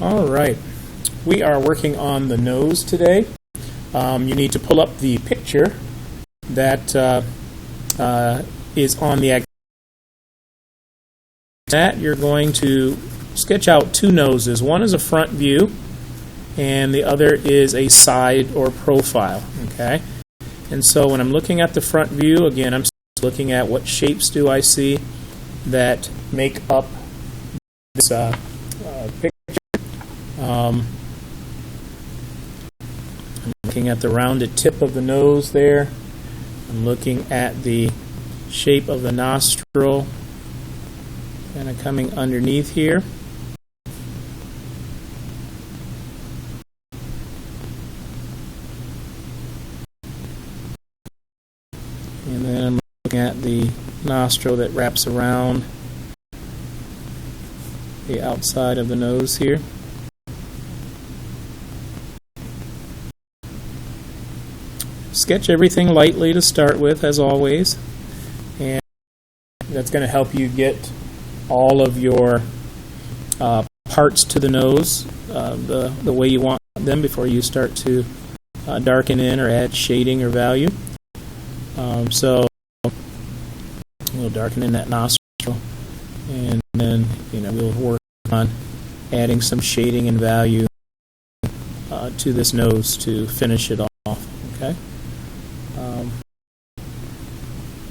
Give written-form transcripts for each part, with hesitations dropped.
All right, we are working on the nose today. You need to pull up the picture that is on the that you're going to sketch out two noses. One is a front view and the other is a side or profile. Okay, and so when I'm looking at the front view, again, I'm looking at what shapes do I see that make up this picture. I'm looking at the rounded tip of the nose there. I'm looking at the shape of the nostril kind of coming underneath here. And then I'm looking at the nostril that wraps around the outside of the nose here. Sketch everything lightly to start with, as always, and that's going to help you get all of your parts to the nose the way you want them before you start to darken in or add shading or value. So we'll darken in that nostril, and then we'll work on adding some shading and value to this nose to finish it off. Okay.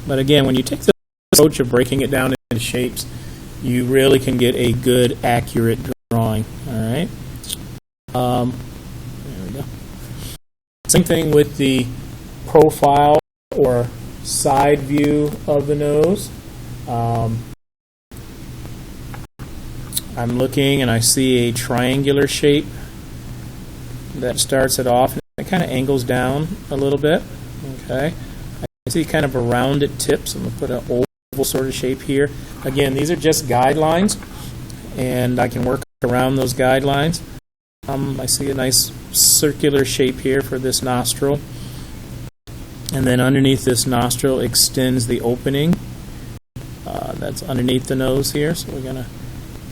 But again, when you take the approach of breaking it down into shapes, you really can get a good, accurate drawing. All right. There we go. Same thing with the profile or side view of the nose. I'm looking and I see a triangular shape that starts it off, and it kind of angles down a little bit. Okay. I see kind of a rounded tip, so I'm going to put an oval sort of shape here. Again, these are just guidelines, and I can work around those guidelines. I see a nice circular shape here for this nostril, and then underneath this nostril extends the opening that's underneath the nose here, so we're going to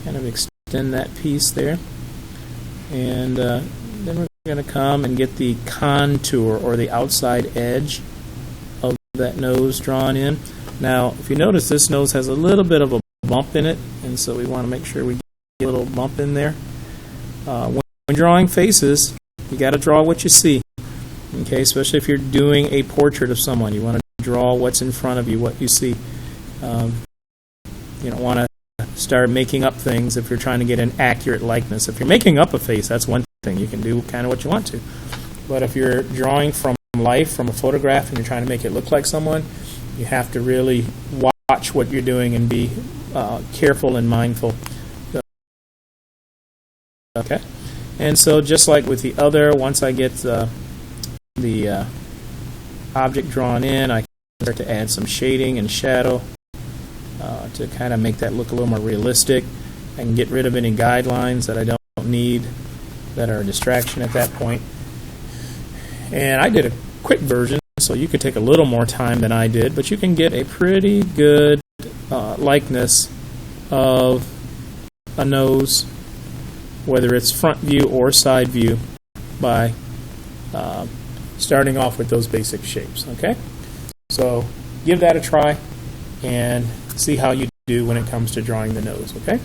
kind of extend that piece there, and then we're going to come and get the contour or the outside edge of that nose drawn in. Now, if you notice, this nose has a little bit of a bump in it, and so we want to make sure we get a little bump in there. When drawing faces, you got to draw what you see. Okay, especially if you're doing a portrait of someone, you want to draw what's in front of you, what you see. You don't want to start making up things if you're trying to get an accurate likeness. If you're making up a face, that's one thing. You can do kind of what you want to. But if you're drawing from life, from a photograph, and you're trying to make it look like someone, you have to really watch what you're doing and be careful and mindful. Okay, and so just like with the other, once I get the object drawn in, I can start to add some shading and shadow to kind of make that look a little more realistic. I can get rid of any guidelines that I don't need that are a distraction at that point. And I did a quick version, so you could take a little more time than I did, but you can get a pretty good likeness of a nose, whether it's front view or side view, by starting off with those basic shapes. Okay, so give that a try and see how you do when it comes to drawing the nose. Okay.